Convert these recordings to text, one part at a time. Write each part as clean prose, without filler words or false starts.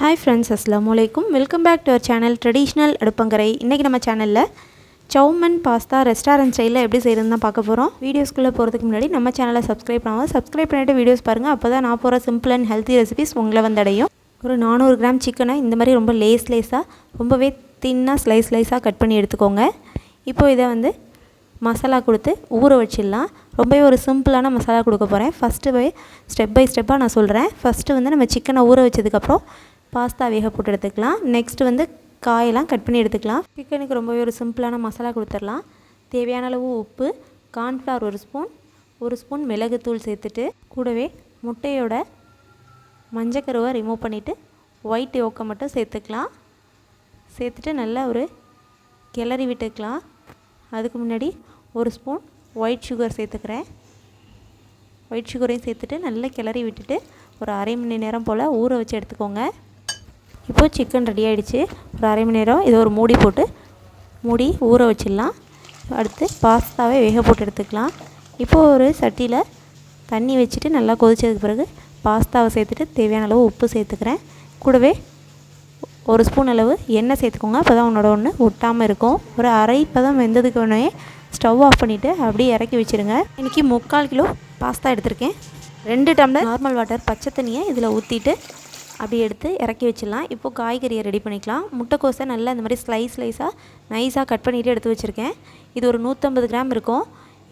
Hi friends, Assalamualaikum. Welcome back to our channel Traditional Adupangarai. இன்னைக்கு நம்ம சேனல்ல சௌமன் pasta restaurant ஸ்டைல்ல எப்படி செய்யறதுன்னு தான் பார்க்க போறோம். வீடியோஸ்க்குள்ள போறதுக்கு முன்னாடி நம்ம சேனலை சப்ஸ்கிரைப் பண்ணிட்டு வீடியோஸ் பாருங்க. அப்பதான் நான் போற சிம்பிள் அண்ட் ஹெல்தி ரெசிபீஸ் உங்களை வந்து அடையும். ஒரு 400 கிராம் சிக்கனை இந்த மாதிரி ரொம்ப லேஸா ரொம்பவே தின்னா ஸ்லைஸா கட் பண்ணி எடுத்துக்கோங்க. இப்போ இதை வந்து மசாலா கொடுத்து ஊற வச்சிடலாம். ரொம்பவே ஒரு சிம்பிளான மசாலா கொடுக்க போகிறேன். ஃபஸ்ட்டு ஸ்டெப் பை ஸ்டெப்பாக நான் சொல்கிறேன். ஃபஸ்ட்டு வந்து நம்ம சிக்கனை ஊற வச்சதுக்கப்புறம் பாஸ்தா வேக போட்டு எடுத்துக்கலாம். நெக்ஸ்ட்டு வந்து காயெல்லாம் கட் பண்ணி எடுத்துக்கலாம். சிக்கனுக்கு ரொம்பவே ஒரு சிம்பிளான மசாலா கொடுத்துடலாம். தேவையான அளவு உப்பு, கார்ன்ஃப்ளவர் ஒரு ஸ்பூன் மிளகுத்தூள் சேர்த்துட்டு கூடவே முட்டையோட மஞ்சக்கருவை ரிமூவ் பண்ணிவிட்டு ஒயிட் யோக்கை மட்டும் சேர்த்துக்கலாம். சேர்த்துட்டு நல்லா ஒரு கிளறி விட்டுக்கலாம். அதுக்கு முன்னாடி ஒரு ஸ்பூன் ஒயிட் சுகர் சேர்த்துக்கிறேன். ஒயிட் சுகரையும் சேர்த்துட்டு நல்லா கிளறி விட்டுட்டு ஒரு அரை மணி நேரம் போல் ஊற வச்சு எடுத்துக்கோங்க. இப்போது சிக்கன் ரெடி ஆகிடுச்சு. ஒரு அரை மணி நேரம் இதை ஒரு மூடி ஊற வச்சிடலாம். அடுத்து பாஸ்தாவை வேக போட்டு எடுத்துக்கலாம். இப்போது ஒரு சட்டியில் தண்ணி வச்சுட்டு நல்லா கொதிச்சதுக்கு பிறகு பாஸ்தாவை சேர்த்துட்டு தேவையான அளவு உப்பு சேர்த்துக்கிறேன். கூடவே ஒரு ஸ்பூன் அளவு எண்ணெய் சேர்த்துக்கோங்க. அப்போ தான் ஒன்று ஒட்டாமல் இருக்கும். ஒரு அரை பதம் வெந்ததுக்கு உடனே ஸ்டவ் ஆஃப் பண்ணிவிட்டு அப்படியே இறக்கி வச்சுருங்க. இன்றைக்கி 3/4 கிலோ பாஸ்தா எடுத்திருக்கேன். 2 டம்ளர் நார்மல் வாட்டர் பச்சை தண்ணியை இதில் ஊற்றிட்டு அப்படியே எடுத்து இறக்கி வச்சிடலாம். இப்போது காய்கறியை ரெடி பண்ணிக்கலாம். முட்டைக்கோஸை நல்லா இந்த மாதிரி ஸ்லைஸாக நைஸாக கட் பண்ணிவிட்டு எடுத்து வச்சுருக்கேன். இது ஒரு 150 கிராம் இருக்கும்.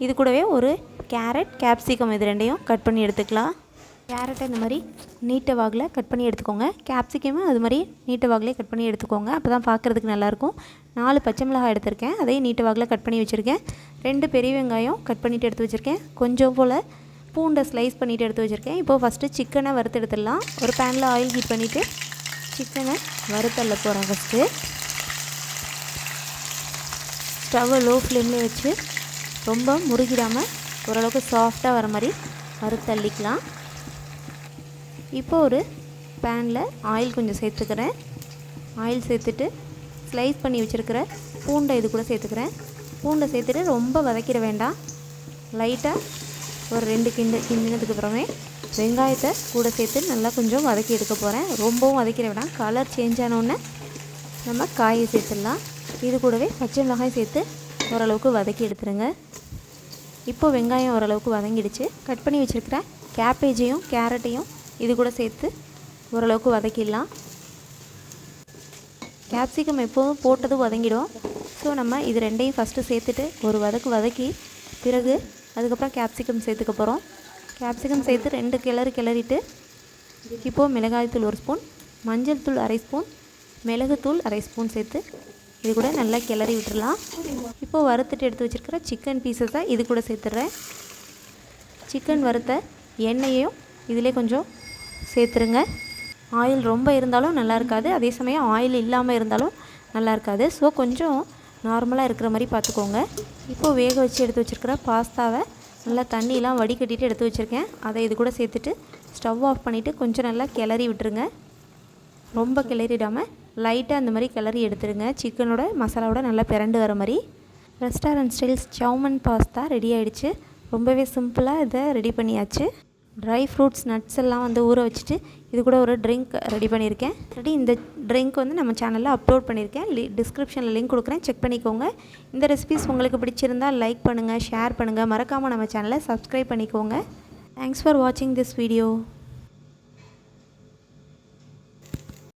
இது கூடவே ஒரு கேரட், கேப்சிகம் இது ரெண்டையும் கட் பண்ணி எடுத்துக்கலாம். கேரட்டை இந்த மாதிரி நீட்ட வாகில் கட் பண்ணி எடுத்துக்கோங்க. கேப்சிகமும் அது மாதிரி நீட்ட வாகிலே கட் பண்ணி எடுத்துக்கோங்க. அப்போ தான் பார்க்குறதுக்கு நல்லாயிருக்கும். 4 பச்சை மிளகாய் எடுத்திருக்கேன். அதையும் நீட்ட வாகில் கட் பண்ணி வச்சுருக்கேன். 2 பெரிய வெங்காயம் கட் பண்ணிவிட்டு எடுத்து வச்சுருக்கேன். கொஞ்சம் போல் பூண்டை ஸ்லைஸ் பண்ணிவிட்டு எடுத்து வச்சுருக்கேன். இப்போது ஃபஸ்ட்டு சிக்கனை வறுத்து எடுத்துடலாம். ஒரு பேனில் ஆயில் ஹீட் பண்ணிவிட்டு சிக்கனை வறுத்தள்ள போகிறேன். ஃபஸ்ட்டு ஸ்டவ்வை லோ ஃப்ளேம்லேயே வச்சு ரொம்ப முறுகிடாமல் ஓரளவுக்கு சாஃப்டாக வர மாதிரி வறுத்தள்ளிக்கலாம். இப்போது ஒரு பேனில் ஆயில் கொஞ்சம் சேர்த்துக்கிறேன். ஆயில் சேர்த்துட்டு ஸ்லைஸ் பண்ணி வச்சுருக்கிற பூண்டை இது கூட சேர்த்துக்கிறேன். பூண்டை சேர்த்துட்டு ரொம்ப வதக்கிட வேண்டாம். லைட்டாக ஒரு 2 கிண்டினதுக்கு அப்புறமே வெங்காயத்தை கூட சேர்த்து நல்லா கொஞ்சம் வதக்கி எடுக்க போகிறேன். ரொம்பவும் வதக்கிட வேண்டாம். கலர் சேஞ்ச் ஆனோடனே நம்ம காயை சேர்த்துடலாம். இது கூடவே பச்சை மிளகாய் சேர்த்து ஓரளவுக்கு வதக்கி எடுத்துருங்க. இப்போது வெங்காயம் ஓரளவுக்கு வதங்கிடுச்சு. கட் பண்ணி வச்சுருக்கிற கேபேஜையும் கேரட்டையும் இது கூட சேர்த்து ஓரளவுக்கு வதக்கிடலாம். கேப்சிகம் எப்போதும் போட்டது வதங்கிடும். ஸோ நம்ம இது ரெண்டையும் ஃபஸ்ட்டு சேர்த்துட்டு ஒரு வதக்கி பிறகு அதுக்கப்புறம் கேப்சிகம் சேர்த்துக்க போகிறோம். கேப்சிகம் சேர்த்து 2 கிளறிட்டு இப்போது மிளகாய்த்தூள் 1 ஸ்பூன், மஞ்சள் தூள் அரை ஸ்பூன், மிளகுத்தூள் அரை ஸ்பூன் சேர்த்து இது கூட நல்லா கிளறி விட்டுடலாம். இப்போது வறுத்துட்டு எடுத்து வச்சுருக்கிற சிக்கன் பீசஸை இது கூட சேர்த்துட்றேன். சிக்கன் வறுத்த எண்ணெயையும் இதிலே கொஞ்சம் சேர்த்துருங்க. ஆயில் ரொம்ப இருந்தாலும் நல்லா இருக்காது. அதே சமயம் ஆயில் இல்லாமல் இருந்தாலும் நல்லா இருக்காது. ஸோ கொஞ்சம் நார்மலாக இருக்கிற மாதிரி பார்த்துக்கோங்க. இப்போது வேக வச்சு எடுத்து வச்சுருக்கிற பாஸ்தாவை நல்லா தண்ணியெலாம் வடிகட்டிட்டு எடுத்து வச்சுருக்கேன். அதை இது கூட சேர்த்துட்டு ஸ்டவ் ஆஃப் பண்ணிவிட்டு கொஞ்சம் நல்லா கிளறி விட்டுருங்க. ரொம்ப கிளறிடாமல் லைட்டாக அந்த மாதிரி கிளறி எடுத்துருங்க. சிக்கனோட மசாலாவோட நல்லா பிரண்டு வர மாதிரி. ரெஸ்டாரண்ட் ஸ்டைல்ஸ் சௌமன் பாஸ்தா ரெடி ஆகிடுச்சு. ரொம்பவே சிம்பிளாக இதை ரெடி பண்ணியாச்சு. ட்ரை ஃப்ரூட்ஸ் நட்ஸ் எல்லாம் வந்து ஊற வச்சுட்டு இது கூட ஒரு ட்ரிங்க் ரெடி பண்ணியிருக்கேன். இந்த ட்ரிங்க் வந்து நம்ம சேனலில் அப்லோட் பண்ணியிருக்கேன். டிஸ்கிரிப்ஷனில் லிங்க் கொடுக்குறேன், செக் பண்ணிக்கோங்க. இந்த ரெசிபிஸ் உங்களுக்கு பிடிச்சிருந்தால் லைக் பண்ணுங்கள், ஷேர் பண்ணுங்கள். மறக்காமல் நம்ம சேனலை சப்ஸ்கிரைப் பண்ணிக்கோங்க. தேங்க்ஸ் ஃபார் வாட்சிங் திஸ் வீடியோ.